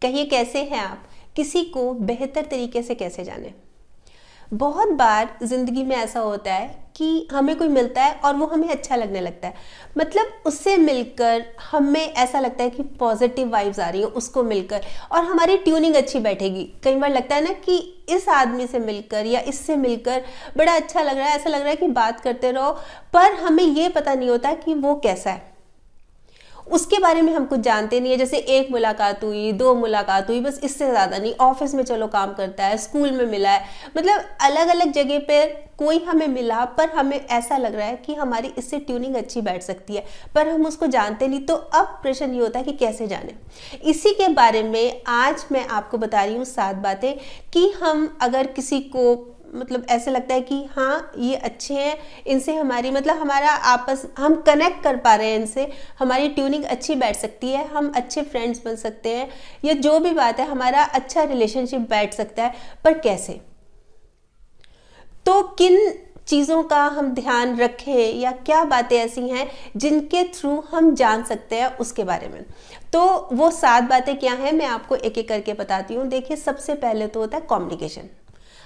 कहिए कैसे हैं आप? किसी को बेहतर तरीके से कैसे जाने? बहुत बार ज़िंदगी में ऐसा होता है कि हमें कोई मिलता है और वो हमें अच्छा लगने लगता है। मतलब उससे मिलकर हमें ऐसा लगता है कि पॉजिटिव वाइब्स आ रही हैं उसको मिलकर, और हमारी ट्यूनिंग अच्छी बैठेगी। कई बार लगता है ना कि इस आदमी से मिलकर या इससे मिलकर बड़ा अच्छा लग रहा है, ऐसा लग रहा है कि बात करते रहो, पर हमें ये पता नहीं होता कि वो कैसा है, उसके बारे में हम कुछ जानते नहीं है। जैसे एक मुलाकात हुई, दो मुलाकात हुई, बस इससे ज़्यादा नहीं। ऑफिस में चलो काम करता है, स्कूल में मिला है, मतलब अलग अलग जगह पे कोई हमें मिला, पर हमें ऐसा लग रहा है कि हमारी इससे ट्यूनिंग अच्छी बैठ सकती है, पर हम उसको जानते नहीं। तो अब प्रश्न ये होता है कि कैसे जाने। इसी के बारे में आज मैं आपको बता रही हूँ 7 बातें कि हम अगर किसी को मतलब ऐसे लगता है कि हाँ ये अच्छे हैं, इनसे हमारी मतलब हमारा आपस हम कनेक्ट कर पा रहे हैं, इनसे हमारी ट्यूनिंग अच्छी बैठ सकती है, हम अच्छे फ्रेंड्स बन सकते हैं, या जो भी बात है हमारा अच्छा रिलेशनशिप बैठ सकता है, पर कैसे? तो किन चीज़ों का हम ध्यान रखें या क्या बातें ऐसी हैं जिनके थ्रू हम जान सकते हैं उसके बारे में। तो वो 7 बातें क्या हैं मैं आपको एक एक करके बताती हूँ। देखिए, सबसे पहले तो होता है कम्युनिकेशन।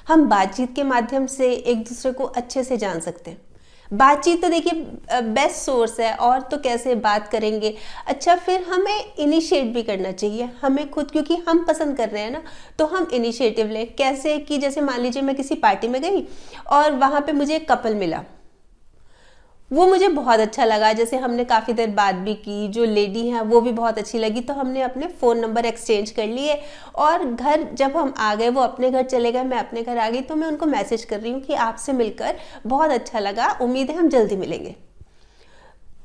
हम बातचीत के माध्यम से एक दूसरे को अच्छे से जान सकते हैं। बातचीत तो देखिए बेस्ट सोर्स है, और तो कैसे बात करेंगे। अच्छा, फिर हमें इनिशिएट भी करना चाहिए हमें खुद, क्योंकि हम पसंद कर रहे हैं ना, तो हम इनिशिएटिव लें। कैसे कि जैसे मान लीजिए मैं किसी पार्टी में गई और वहाँ पे मुझे एक कपल मिला, वो मुझे बहुत अच्छा लगा। जैसे हमने काफ़ी देर बात भी की, जो लेडी है वो भी बहुत अच्छी लगी, तो हमने अपने फ़ोन नंबर एक्सचेंज कर लिए। और घर जब हम आ गए, वो अपने घर चले गए, मैं अपने घर आ गई, तो मैं उनको मैसेज कर रही हूँ कि आपसे मिलकर बहुत अच्छा लगा, उम्मीद है हम जल्दी मिलेंगे।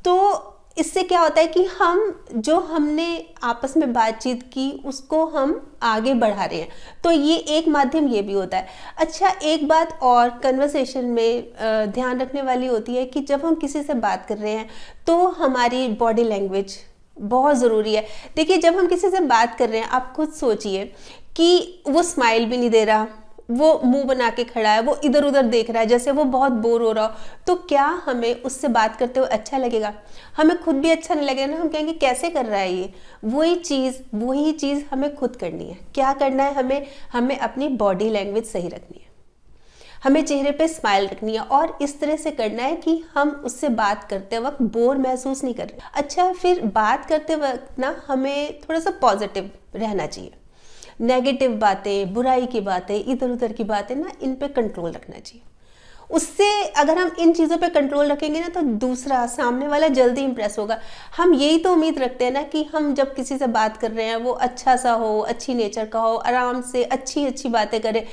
तो इससे क्या होता है कि हम जो हमने आपस में बातचीत की उसको हम आगे बढ़ा रहे हैं, तो ये एक माध्यम ये भी होता है। अच्छा, एक बात और कन्वर्सेशन में ध्यान रखने वाली होती है कि जब हम किसी से बात कर रहे हैं तो हमारी बॉडी लैंग्वेज बहुत ज़रूरी है। देखिए, जब हम किसी से बात कर रहे हैं, आप खुद सोचिए कि वो स्माइल भी नहीं दे रहा, वो मुंह बना के खड़ा है, वो इधर उधर देख रहा है, जैसे वो बहुत बोर हो रहा हो, तो क्या हमें उससे बात करते हुए अच्छा लगेगा? हमें खुद भी अच्छा नहीं लगेगा ना, हम कहेंगे कैसे कर रहा है ये। वही चीज़ हमें खुद करनी है। क्या करना है हमें अपनी बॉडी लैंग्वेज सही रखनी है, हमें चेहरे पे स्माइल रखनी है, और इस तरह से करना है कि हम उससे बात करते वक्त बोर महसूस नहीं कर रहे। अच्छा, फिर बात करते वक्त ना हमें थोड़ा सा पॉजिटिव रहना चाहिए। नेगेटिव बातें, बुराई की बातें, इधर उधर की बातें ना, इन पे कंट्रोल रखना चाहिए। उससे अगर हम इन चीज़ों पे कंट्रोल रखेंगे ना, तो दूसरा सामने वाला जल्दी इंप्रेस होगा। हम यही तो उम्मीद रखते हैं ना कि हम जब किसी से बात कर रहे हैं वो अच्छा सा हो, अच्छी नेचर का हो, आराम से अच्छी अच्छी बातें करे,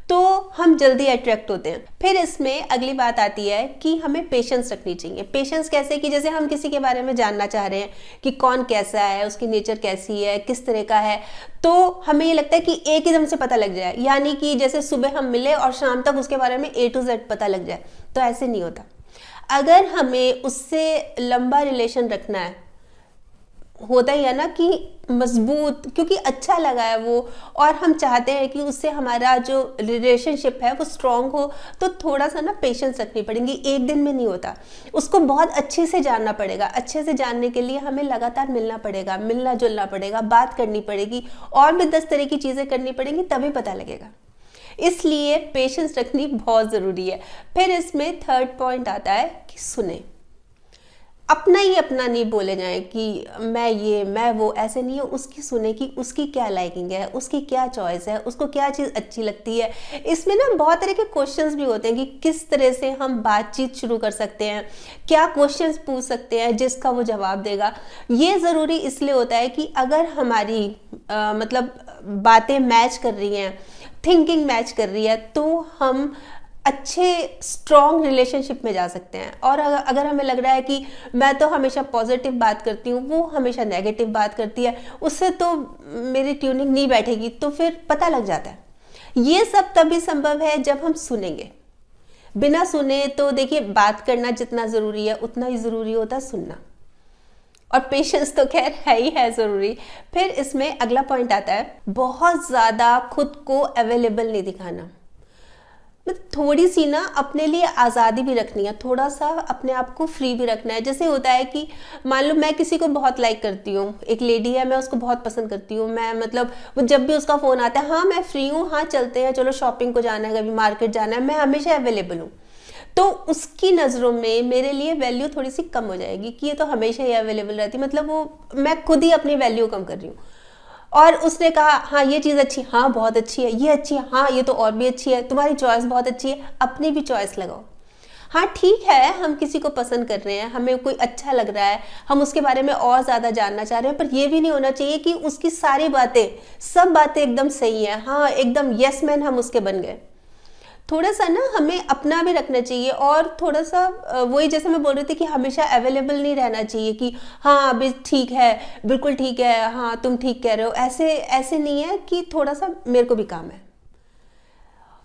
तो हम जल्दी अट्रैक्ट होते हैं। फिर इसमें अगली बात आती है कि हमें पेशेंस रखनी चाहिए। पेशेंस कैसे कि जैसे हम किसी के बारे में जानना चाह रहे हैं कि कौन कैसा है, उसकी नेचर कैसी है, किस तरह का है, तो हमें ये लगता है कि एक ही दम से पता लग जाए, यानी कि जैसे सुबह हम मिले और शाम तक उसके बारे में A to Z पता लग जाए। तो ऐसे नहीं होता। अगर हमें उससे लंबा रिलेशन रखना है, होता ही है ना कि मजबूत, क्योंकि अच्छा लगा है वो, और हम चाहते हैं कि उससे हमारा जो रिलेशनशिप है वो स्ट्रांग हो, तो थोड़ा सा ना पेशेंस रखनी पड़ेगी। एक दिन में नहीं होता, उसको बहुत अच्छे से जानना पड़ेगा। अच्छे से जानने के लिए हमें लगातार मिलना पड़ेगा, मिलना जुलना पड़ेगा, बात करनी पड़ेगी, और भी 10 तरह की चीज़ें करनी पड़ेंगी, तभी पता लगेगा। इसलिए पेशेंस रखनी बहुत ज़रूरी है। फिर इसमें 3rd पॉइंट आता है कि सुने। अपना ही अपना नहीं बोले जाए कि मैं वो, ऐसे नहीं है। उसकी सुने कि उसकी क्या लाइकिंग है, उसकी क्या चॉइस है, उसको क्या चीज़ अच्छी लगती है। इसमें ना बहुत तरह के क्वेश्चंस भी होते हैं कि किस तरह से हम बातचीत शुरू कर सकते हैं, क्या क्वेश्चंस पूछ सकते हैं जिसका वो जवाब देगा। ये ज़रूरी इसलिए होता है कि अगर हमारी मतलब बातें मैच कर रही हैं, थिंकिंग मैच कर रही है, तो हम अच्छे स्ट्रॉन्ग रिलेशनशिप में जा सकते हैं। और अगर हमें लग रहा है कि मैं तो हमेशा पॉजिटिव बात करती हूँ, वो हमेशा नेगेटिव बात करती है, उससे तो मेरी ट्यूनिंग नहीं बैठेगी, तो फिर पता लग जाता है। ये सब तभी संभव है जब हम सुनेंगे। बिना सुने तो देखिए, बात करना जितना ज़रूरी है उतना ही ज़रूरी होता है सुनना, और पेशेंस तो खैर है ही है ज़रूरी। फिर इसमें अगला पॉइंट आता है, बहुत ज़्यादा खुद को अवेलेबल नहीं दिखाना। मतलब थोड़ी सी ना अपने लिए आज़ादी भी रखनी है, थोड़ा सा अपने आप को फ्री भी रखना है। जैसे होता है कि मान लो मैं किसी को बहुत लाइक करती हूँ, एक लेडी है, मैं उसको बहुत पसंद करती हूँ, मैं मतलब वो जब भी उसका फ़ोन आता है, हाँ मैं फ्री हूँ, हाँ चलते हैं, चलो शॉपिंग को जाना है, कभी मार्केट जाना है, मैं हमेशा अवेलेबल हूँ, तो उसकी नज़रों में मेरे लिए वैल्यू थोड़ी सी कम हो जाएगी कि ये तो हमेशा ही अवेलेबल रहती, मतलब वो मैं खुद ही अपनी वैल्यू कम कर रही हूँ। और उसने कहा हाँ ये चीज़ अच्छी, हाँ बहुत अच्छी है, ये अच्छी है, हाँ ये तो और भी अच्छी है, तुम्हारी चॉइस बहुत अच्छी है, अपनी भी चॉइस लगाओ। हाँ ठीक है, हम किसी को पसंद कर रहे हैं, हमें कोई अच्छा लग रहा है, हम उसके बारे में और ज़्यादा जानना चाह रहे हैं, पर ये भी नहीं होना चाहिए कि उसकी सारी बातें, सब बातें एकदम सही हैं, हाँ एकदम यस मैन हम उसके बन गए। थोड़ा सा ना हमें अपना भी रखना चाहिए, और थोड़ा सा वही जैसे मैं बोल रही थी कि हमेशा अवेलेबल नहीं रहना चाहिए कि हाँ अभी ठीक है, बिल्कुल ठीक है, हाँ तुम ठीक कह रहे हो, ऐसे ऐसे नहीं है कि थोड़ा सा मेरे को भी काम है,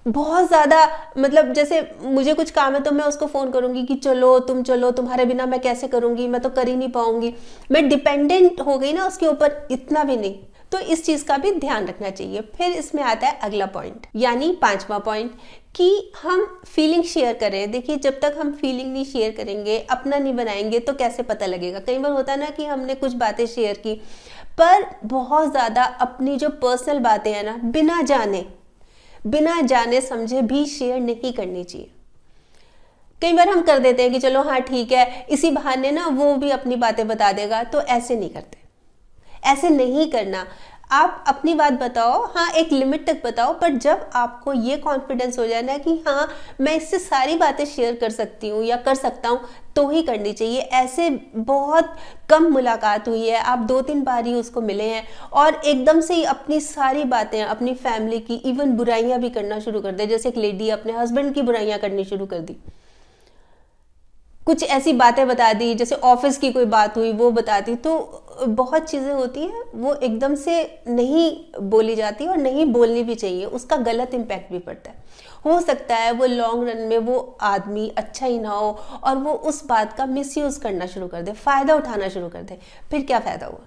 बहुत ज़्यादा मतलब जैसे मुझे कुछ काम है तो मैं उसको फ़ोन करूँगी कि चलो, तुम्हारे बिना मैं कैसे करूँगी, मैं तो कर ही नहीं पाऊँगी, मैं डिपेंडेंट हो गई ना उसके ऊपर, इतना भी नहीं। तो इस चीज़ का भी ध्यान रखना चाहिए। फिर इसमें आता है अगला पॉइंट, यानी 5वां पॉइंट, कि हम फीलिंग शेयर करें। देखिए जब तक हम फीलिंग नहीं शेयर करेंगे, अपना नहीं बनाएंगे, तो कैसे पता लगेगा। कई बार होता है ना कि हमने कुछ बातें शेयर की, पर बहुत ज़्यादा अपनी जो पर्सनल बातें हैं ना, बिना जाने समझे भी शेयर नहीं करनी चाहिए। कई बार हम कर देते हैं कि चलो हाँ ठीक है, इसी बहाने ना वो भी अपनी बातें बता देगा, तो ऐसे नहीं करते, ऐसे नहीं करना। आप अपनी बात बताओ, हाँ एक लिमिट तक बताओ, पर जब आपको ये कॉन्फिडेंस हो जाए ना कि हाँ मैं इससे सारी बातें शेयर कर सकती हूँ या कर सकता हूँ, तो ही करनी चाहिए। ऐसे बहुत कम मुलाकात हुई है, आप 2-3 बार ही उसको मिले हैं और एकदम से ही अपनी सारी बातें, अपनी फैमिली की इवन बुराइयां भी करना शुरू कर दे। जैसे एक लेडी अपने हस्बैंड की बुराइयां करनी शुरू कर दी, कुछ ऐसी बातें बता दी, जैसे ऑफिस की कोई बात हुई वो बता दी। तो बहुत चीज़ें होती हैं वो एकदम से नहीं बोली जाती और नहीं बोलनी भी चाहिए, उसका गलत इम्पैक्ट भी पड़ता है। हो सकता है वो लॉन्ग रन में वो आदमी अच्छा ही ना हो और वो उस बात का मिसयूज़ करना शुरू कर दे, फ़ायदा उठाना शुरू कर दे, फिर क्या फ़ायदा हुआ।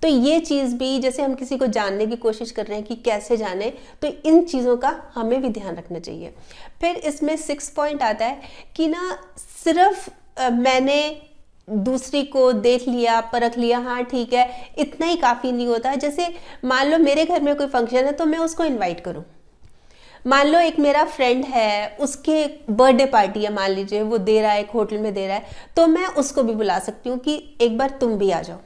तो ये चीज़ भी, जैसे हम किसी को जानने की कोशिश कर रहे हैं कि कैसे जाने, तो इन चीज़ों का हमें भी ध्यान रखना चाहिए। फिर इसमें 6 पॉइंट आता है कि ना सिर्फ मैंने दूसरी को देख लिया, परख लिया, हाँ ठीक है, इतना ही काफ़ी नहीं होता। जैसे मान लो मेरे घर में कोई फंक्शन है तो मैं उसको इनवाइट करूँ। मान लो एक मेरा फ्रेंड है, उसके बर्थडे पार्टी है, मान लीजिए वो दे रहा है, एक होटल में दे रहा है, तो मैं उसको भी बुला सकती हूँ कि एक बार तुम भी आ जाओ।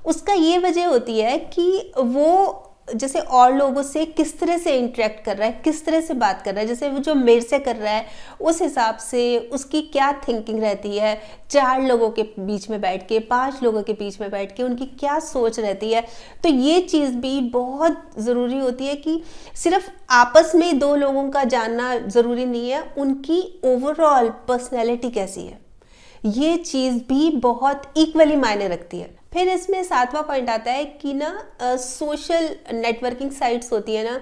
उसका ये वजह होती है कि वो जैसे और लोगों से किस तरह से इंटरेक्ट कर रहा है, किस तरह से बात कर रहा है, जैसे वो जो मेरे से कर रहा है उस हिसाब से उसकी क्या थिंकिंग रहती है, 4 लोगों के बीच में बैठ के, 5 लोगों के बीच में बैठ के उनकी क्या सोच रहती है। तो ये चीज़ भी बहुत ज़रूरी होती है कि सिर्फ आपस में 2 लोगों का जानना ज़रूरी नहीं है, उनकी ओवरऑल पर्सनैलिटी कैसी है, ये चीज़ भी बहुत इक्वली मायने रखती है। फिर इसमें 7वां पॉइंट आता है कि ना सोशल नेटवर्किंग साइट्स होती है ना,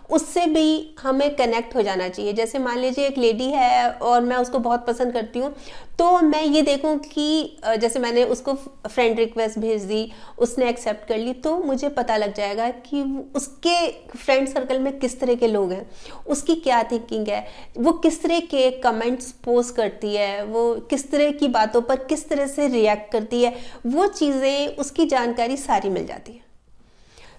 उससे भी हमें कनेक्ट हो जाना चाहिए। जैसे मान लीजिए एक लेडी है और मैं उसको बहुत पसंद करती हूँ, तो मैं ये देखूँ कि जैसे मैंने उसको फ्रेंड रिक्वेस्ट भेज दी, उसने एक्सेप्ट कर ली, तो मुझे पता लग जाएगा कि उसके फ्रेंड सर्कल में किस तरह के लोग हैं, उसकी क्या थिंकिंग है, वो किस तरह के कमेंट्स पोस्ट करती है, वो किस तरह की बातों पर किस तरह से रिएक्ट करती है, वो चीज़ें उसकी जानकारी सारी मिल जाती है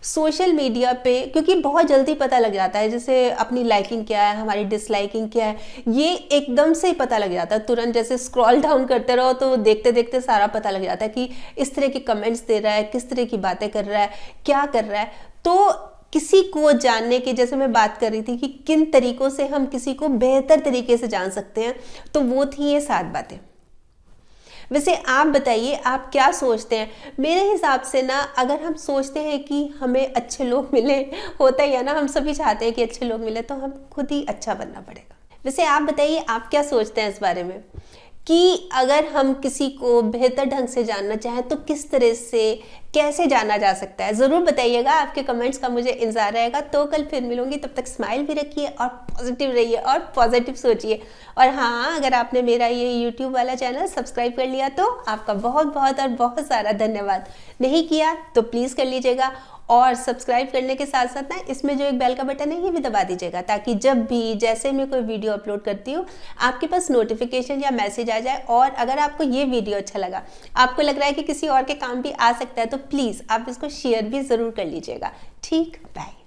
सोशल मीडिया पे, क्योंकि बहुत जल्दी पता लग जाता है। जैसे अपनी लाइकिंग क्या है, हमारी डिसलाइकिंग क्या है, ये एकदम से ही पता लग जाता है तुरंत। जैसे स्क्रॉल डाउन करते रहो तो देखते देखते सारा पता लग जाता है कि इस तरह के कमेंट्स दे रहा है, किस तरह की बातें कर रहा है, क्या कर रहा है। तो किसी को जानने की, जैसे मैं बात कर रही थी कि किन तरीकों से हम किसी को बेहतर तरीके से जान सकते हैं, तो वो थी ये 7 बातें। वैसे आप बताइए आप क्या सोचते हैं। मेरे हिसाब से ना, अगर हम सोचते हैं कि हमें अच्छे लोग मिले, होता ही है ना, हम सभी चाहते हैं कि अच्छे लोग मिले, तो हम खुद ही अच्छा बनना पड़ेगा। वैसे आप बताइए आप क्या सोचते हैं इस बारे में कि अगर हम किसी को बेहतर ढंग से जानना चाहें तो किस तरह से, कैसे जाना जा सकता है। ज़रूर बताइएगा, आपके कमेंट्स का मुझे इंतज़ार रहेगा। तो कल फिर मिलूंगी, तब तक स्माइल भी रखिए और पॉजिटिव रहिए और पॉजिटिव सोचिए। और हाँ, अगर आपने मेरा ये यूट्यूब वाला चैनल सब्सक्राइब कर लिया तो आपका बहुत बहुत और बहुत सारा धन्यवाद। नहीं किया तो प्लीज़ कर लीजिएगा। और सब्सक्राइब करने के साथ साथ ना इसमें जो एक बेल का बटन है ये भी दबा दीजिएगा, ताकि जब भी जैसे मैं कोई वीडियो अपलोड करती हूँ आपके पास नोटिफिकेशन या मैसेज आ जाए। और अगर आपको ये वीडियो अच्छा लगा, आपको लग रहा है कि किसी और के काम भी आ सकता है, तो प्लीज़ आप इसको शेयर भी ज़रूर कर लीजिएगा। ठीक, बाय।